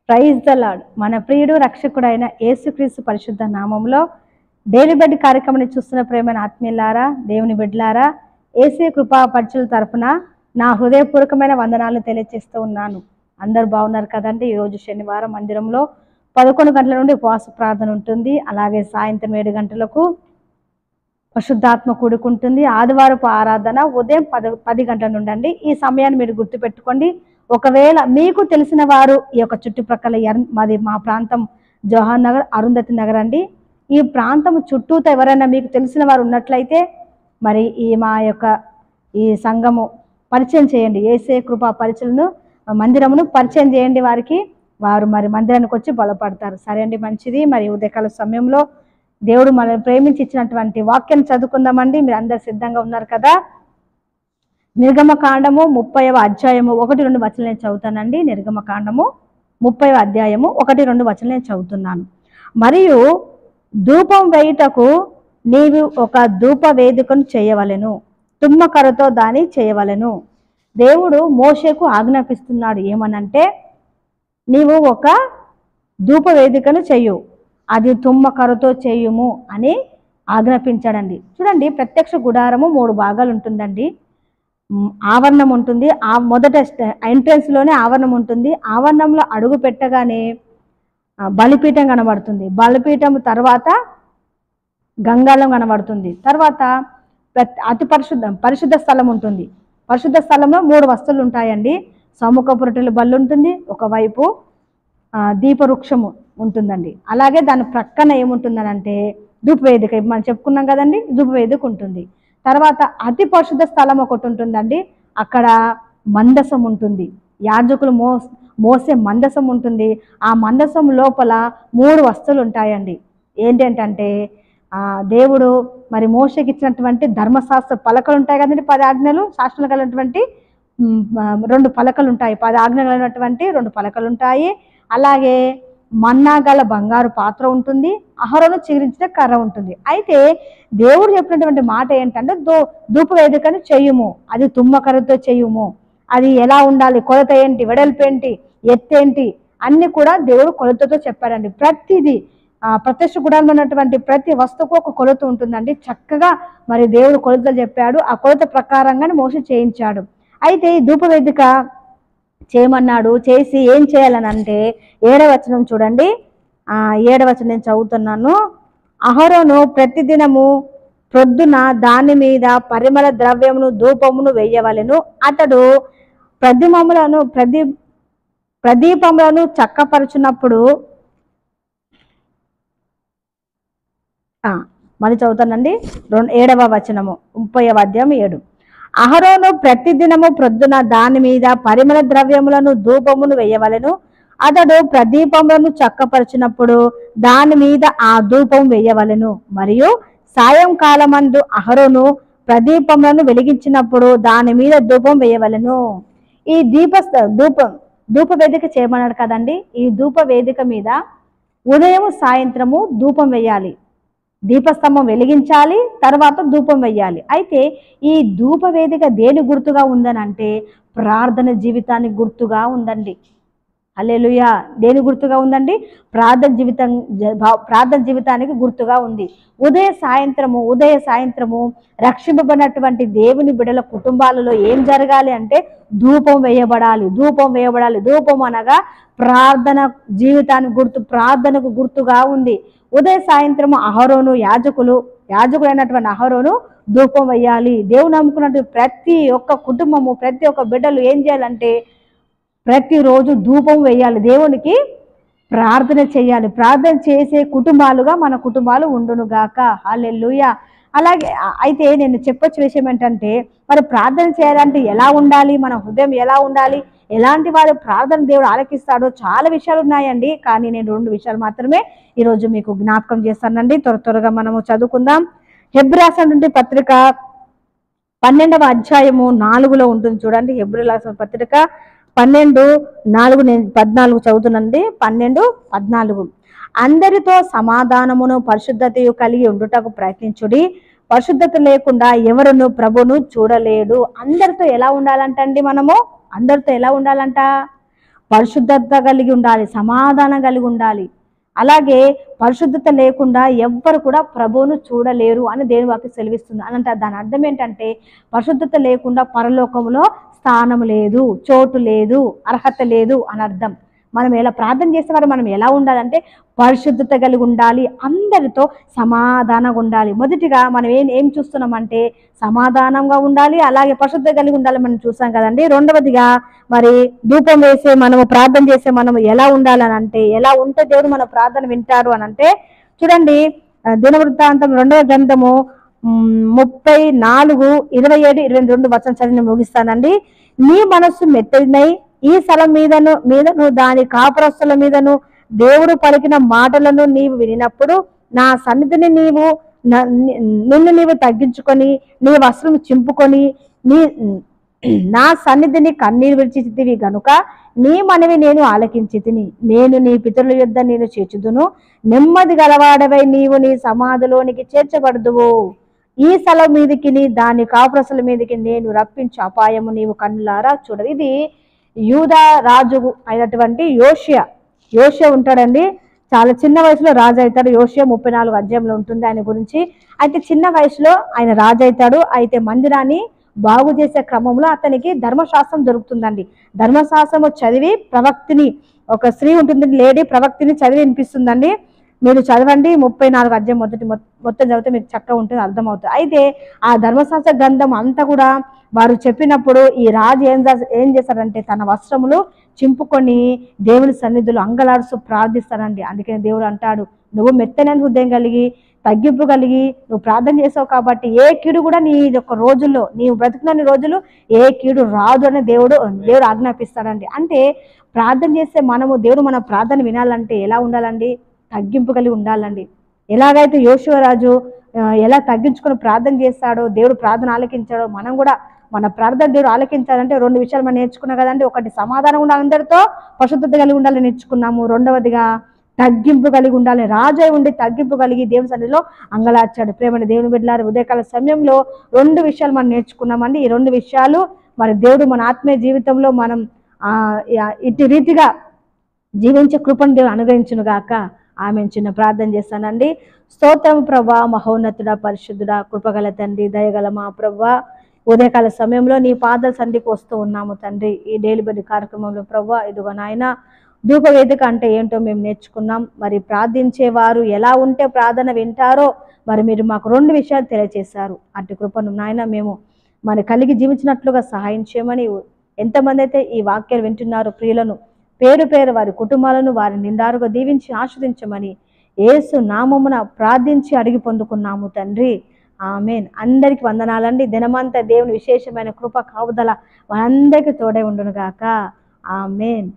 Praise the lord. మన ప్రియుడు రక్షకుడైన యేసుక్రీస్తు పరిశుద్ధ నామంలో డైలీ బెడ్ కార్యక్రమాన్ని చూస్తున్న ప్రేమైన ఆత్మీయులారా, దేవుని బిడ్డలారా, యేసు కృపా పరిచయుల తరపున నా హృదయపూర్వకమైన వందనాలు తెలియజేస్తూ ఉన్నాను. అందరూ బాగున్నారు కదండి. ఈరోజు శనివారం మందిరంలో 11 గంటల నుండి ఉపవాస ప్రార్థన ఉంటుంది. అలాగే సాయంత్రం 7 గంటలకు పరిశుద్ధాత్మ కూడుకుంటుంది. ఆదివారపు ఆరాధన ఉదయం 10 గంటల నుండి అండి. ఈ సమయాన్ని మీరు గుర్తుపెట్టుకోండి. ఒకవేళ మీకు తెలిసిన వారు ఈ యొక్క చుట్టుప్రక్కల మా ప్రాంతం జవహర్ నగర్, అరుంధతి నగర్ అండి. ఈ ప్రాంతం చుట్టూతో ఎవరైనా మీకు తెలిసిన వారు ఉన్నట్లయితే మరి మా యొక్క ఈ సంఘము పరిచయం చేయండి. యేసే కృపా పరిచయను మందిరమును పరిచయం చేయండి వారికి. వారు మరి మందిరానికి వచ్చి బలపడతారు. సరే అండి, మంచిది. మరి ఉదయకాల సమయంలో దేవుడు మనల్ని ప్రేమించి ఇచ్చినటువంటి వాక్యం చదువుకుందామండి. మీరు అందరు సిద్ధంగా ఉన్నారు కదా? నిర్గమకాండము 30వ అధ్యాయము 1-2 వచనాలు నేను చదువుతానండి. నిర్గమకాండము 30వ అధ్యాయము 1-2 వచనాలు నేను చదువుతున్నాను. మరియు ధూపం వేయుటకు నీవు ఒక ధూప వేదికను చేయవలెను, తుమ్మకరతో దాన్ని చేయవలెను. దేవుడు మోషేకు ఆజ్ఞాపిస్తున్నాడు. ఏమనంటే, నీవు ఒక ధూప వేదికను చెయ్యు, అది తుమ్మకరతో చేయుము అని ఆజ్ఞాపించాడండి. చూడండి, ప్రత్యక్ష గుడారము 3 భాగాలు ఉంటుందండి. ఆవరణం ఉంటుంది. మొదట ఎంట్రన్స్లోనే ఆవరణం ఉంటుంది. ఆవరణంలో అడుగు పెట్టగానే బలిపీఠం కనబడుతుంది. బలిపీఠం తర్వాత గంగాళం కనబడుతుంది. తర్వాత అతి పరిశుద్ధ స్థలం ఉంటుంది. పరిశుద్ధ స్థలంలో 3 వస్తువులు ఉంటాయండి. సముఖపు రొట్టెల బల్లి ఉంటుంది, ఒకవైపు దీపవృక్షము ఉంటుందండి. అలాగే దాని ప్రక్కన ఏముంటుందనంటే ధూపవేదిక, మనం చెప్పుకున్నాం కదండి, ధూపవేదిక ఉంటుంది. తర్వాత అతి పరిశుద్ధ స్థలం ఒకటి ఉంటుందండి. అక్కడ మందసం ఉంటుంది, యాజకులు మోసే మందసం ఉంటుంది. ఆ మందసం లోపల 3 వస్తువులు ఉంటాయండి. ఏంటంటే దేవుడు మరి మోషేకి ఇచ్చినటువంటి ధర్మశాస్త్ర పలకలు ఉంటాయి కదండి. 10 ఆజ్ఞలు, శాస్త్రాలు కలిగినటువంటి 2 పలకలు ఉంటాయి. 10 ఆజ్ఞలు కలిగినటువంటి 2 పలకలు ఉంటాయి. అలాగే మన్నా గల బంగారు పాత్ర ఉంటుంది. అహరోను చిగురించిన కర్ర ఉంటుంది. అయితే దేవుడు చెప్పినటువంటి మాట ఏంటంటే, ధూపవేదికను చెయ్యుము, అది తుమ్మకర్రతో చెయ్యుము. అది ఎలా ఉండాలి, కొలత ఏంటి, వెడల్పు ఏంటి, ఎత్తేంటి అన్ని కూడా దేవుడు కొలతతో చెప్పాడండి. ప్రతిదీ ప్రత్యక్ష గుడారంలో ఉన్నటువంటి ప్రతి వస్తువుకు ఒక కొలత ఉంటుందండి. చక్కగా మరి దేవుడు కొలతలు చెప్పాడు. ఆ కొలత ప్రకారంగానే మోషే చేయించాడు. అయితే ఈ ధూపవేదిక చేయమన్నాడు. చేసి ఏం చేయాలని అంటే 7వ వచనం చూడండి. 7వ వచనం నేను చదువుతున్నాను. అహరోను ప్రతిదినము ప్రొద్దున దాని మీద పరిమళ ద్రవ్యమును ధూపమును వేయవలెను. అతడు ప్రదీపములను చక్కపరుచున్నప్పుడు మళ్ళీ చదువుతానండి. 7వ వచనము 30వ అధ్యాయం 7. అహరోను ప్రతిదినము ప్రొద్దున దాని మీద పరిమళ ద్రవ్యములను ధూపమును వేయవలెను. అతడు ప్రదీపములను చక్కపరిచినప్పుడు దాని మీద ఆ ధూపం వేయవలెను. మరియు సాయంకాలమందు అహరోను ప్రదీపములను వెలిగించినప్పుడు దాని మీద ధూపం వేయవలెను. ఈ ధూప వేదిక చేయమన్నాడు కదండి. ఈ ధూప వేదిక మీద ఉదయం సాయంత్రము ధూపం వేయాలి, దీపస్తంభం వెలిగించాలి, తర్వాత ధూపం వేయాలి. అయితే ఈ ధూప వేదిక దేని గుర్తుగా ఉందని అంటే ప్రార్థన జీవితానికి గుర్తుగా ఉందండి. హల్లెలూయా. దేని గుర్తుగా ఉందండి? ప్రార్థన జీవితానికి గుర్తుగా ఉంది. ఉదయ సాయంత్రము రక్షింపబడినటువంటి దేవుని బిడ్డల కుటుంబాలలో ఏం జరగాలి అంటే ధూపం వేయబడాలి. ధూపం అనగా ప్రార్థన జీవితానికి గుర్తు, ప్రార్థనకు గుర్తుగా ఉంది. ఉదయ సాయంత్రము అహరోను యాజకుడైనటువంటి అహరోను ధూపం వేయాలి. దేవుని నమ్ముకున్నటువంటి ప్రతి ఒక్క కుటుంబము, ప్రతి ఒక్క బిడ్డలు ఏం చేయాలంటే ప్రతిరోజు ధూపం వేయాలి, దేవునికి ప్రార్థన చేయాలి. ప్రార్థన చేసే కుటుంబాలుగా మన కుటుంబాలు ఉండునుగాక. హల్లెలూయా. అలాగే అయితే నేను చెప్పొచ్చే విషయం ఏంటంటే, మరి ప్రార్థన చేయాలంటే ఎలా ఉండాలి, మన హృదయం ఎలా ఉండాలి, ఎలాంటి వారు ప్రార్థన దేవుడు ఆలకిస్తాడో చాలా విషయాలు ఉన్నాయండి. కానీ నేను 2 విషయాలు మాత్రమే ఈరోజు మీకు జ్ఞాపకం చేస్తానండి. త్వరగా మనము చదువుకుందాం. హెబ్రీ రాసినటువంటి పత్రిక 12వ అధ్యాయము 4లో ఉంటుంది చూడండి. హెబ్రీ రాసిన పత్రిక 12:4 నేను 14 చదువుతున్నానండి. 12:14. అందరితో సమాధానమును పరిశుద్ధతయు కలిగి ఉండుటకు ప్రయత్నించుడి, పరిశుద్ధత లేకుండా ఎవరును ప్రభును చూడలేడు. అందరితో ఎలా ఉండాలంటండి? అందరితో ఎలా ఉండాలంట? పరిశుద్ధత కలిగి ఉండాలి, సమాధానం కలిగి ఉండాలి. అలాగే పరిశుద్ధత లేకుండా ఎవ్వరు కూడా ప్రభువును చూడలేరు అని దేవుని వాక్యం సెలవిస్తుంది. అంటే దాని అర్థం ఏంటంటే పరిశుద్ధత లేకుండా పరలోకంలో స్థానం లేదు, చోటు లేదు, అర్హత లేదు అని అర్థం. మనం ఎలా ప్రార్థన చేసేవారు, మనం ఎలా ఉండాలంటే పరిశుద్ధత కలిగి ఉండాలి, అందరితో సమాధానంగా ఉండాలి. మొదటిగా మనం ఏం చూస్తున్నామంటే సమాధానంగా ఉండాలి, అలాగే పరిశుద్ధత కలిగి ఉండాలి మనం చూసాం కదండి. రెండవదిగా మరి ధూపం వేసే మనము, ప్రార్థన చేసే మనము ఎలా ఉండాలని అంటే, ఎలా ఉంటే దేవుడు మన ప్రార్థన వింటారు అని అంటే చూడండి, దినవృత్తాంతం 2వ గ్రంథము 34, 27, 22 వచనం చదివి ముగిస్తానండి. నీ మనస్సు మెత్తడినై ఈ స్థలం మీదను దాని కాపురస్తుల మీదను దేవుడు పలికిన మాటలను నీవు వినినప్పుడు నా సన్నిధిని నిన్ను నీవు తగ్గించుకొని నీ వస్త్రం చింపుకొని నా సన్నిధిని కన్నీరు విడిచితివి గనుక నీ మనవి నేను ఆలకించి తిని నేను నీ పితరుల యొద్ద నేను చేర్చుదును. నెమ్మది గలవాడవై నీవు నీ సమాధిలోనికి చేర్చబడుదువు. ఈ స్థలం మీదికి దాని కాపురస్తుల మీదకి నేను రప్పించు అపాయము నీవు కన్నులారా చూడవు. ఇది యూదా రాజు అయినటువంటి యోషియా ఉంటాడండి. చాలా చిన్న వయసులో రాజు అవుతాడు. యోషియా 34 అధ్యాయంలో ఉంటుంది ఆయన గురించి. అయితే చిన్న వయసులో ఆయన రాజు అవుతాడు. అయితే మందిరాన్ని బాగు చేసే క్రమంలో అతనికి ధర్మశాస్త్రం దొరుకుతుందండి. ధర్మశాస్త్రము చదివి ప్రవక్తిని, ఒక స్త్రీ ఉంటుంది లేడీ, ప్రవక్తిని చదివి వినిపిస్తుందండి. మీరు చదవండి 34 అధ్యాయం మొత్తం చదివితే మీకు చక్కగా ఉంటుంది, అర్థమవుతుంది. అయితే ఆ ధర్మశాస్త్ర గ్రంథం అంతా కూడా వారు చెప్పినప్పుడు ఈ రాజు ఏం చేస్తారంటే తన వస్త్రములు చింపుకొని దేవుని సన్నిధిలో అంగలాడుస్తూ ప్రార్థిస్తారండి. అందుకని దేవుడు అంటాడు, నువ్వు మెత్తనైన హృదయం కలిగి తగ్గింపు కలిగి నువ్వు ప్రార్థన చేసావు కాబట్టి ఏ కీడు కూడా నీ యొక్క రోజుల్లో, నీవు బ్రతుకున్న రోజులు ఏ కీడు రాదు అని దేవుడు ఆజ్ఞాపిస్తాడండి. అంటే ప్రార్థన చేస్తే దేవుడు మన ప్రార్థన వినాలంటే ఎలా ఉండాలండి? తగ్గింపు కలిగి ఉండాలండి. ఎలాగైతే యోషువ రాజు ఎలా తగ్గించుకొని ప్రార్థన చేస్తాడో, దేవుడు ప్రార్థన ఆలకించాడో, మనం కూడా మన ప్రార్థన దేవుడు ఆలకించాలంటే 2 విషయాలు మనం నేర్చుకున్నాం కదండి. ఒకటి సమాధానం ఉండాలి, అందరితో పరిశుద్ధత కలిగి ఉండాలని నేర్చుకున్నాము. రెండవదిగా తగ్గింపు కలిగి ఉండాలి. రాజు ఉండి తగ్గింపు కలిగి దేవుని సన్నిధిలో అంగలార్చాడు. ప్రేమని దేవుని బిడ్డలారా, ఉదయకాల సమయంలో 2 విషయాలు మనం నేర్చుకున్నామండి. ఈ 2 విషయాలు మరి దేవుడు మన ఆత్మీయ జీవితంలో మనం ఇటు రీతిగా జీవించే కృపను దేవుడు అనుగ్రహించును గాక. ఆమె చిన్న ప్రార్థన చేస్తానండి. స్తోత్రం ప్రభా, మహోన్నతుడా, పరిశుద్ధుడా, కృపగల తండ్రి, దయగల మా ప్రభా, ఉదయకాల సమయంలో నీ పాదాల సన్నిధికి వస్తూ ఉన్నాము తండ్రి. ఈ డైలీ బడి కార్యక్రమంలో ప్రభా, ఇదిగో నాయన ధూపవేదిక అంటే ఏంటో మేము నేర్చుకున్నాం. మరి ప్రార్థించేవారు ఎలా ఉంటే ప్రార్థన వింటారో మరి మీరు మాకు 2 విషయాలు తెలియజేశారు. అటు కృపను నాయన మేము మరి కలిగి జీవించినట్లుగా సహాయం చేయమని, ఎంతమంది అయితే ఈ వాక్యాలు వింటున్నారో ప్రియులను పేరు పేరు వారి కుటుంబాలను వారి నిండారుగా దీవించి ఆశ్రదించమని యేసు నామమున ప్రార్థించి అడిగి పొందుకున్నాము తండ్రి. ఆమెన్. అందరికి వందనాలండి. దినమంతా దేవుని విశేషమైన కృప కావుదల మనందరికీ తోడై ఉండును గాక. ఆమెన్.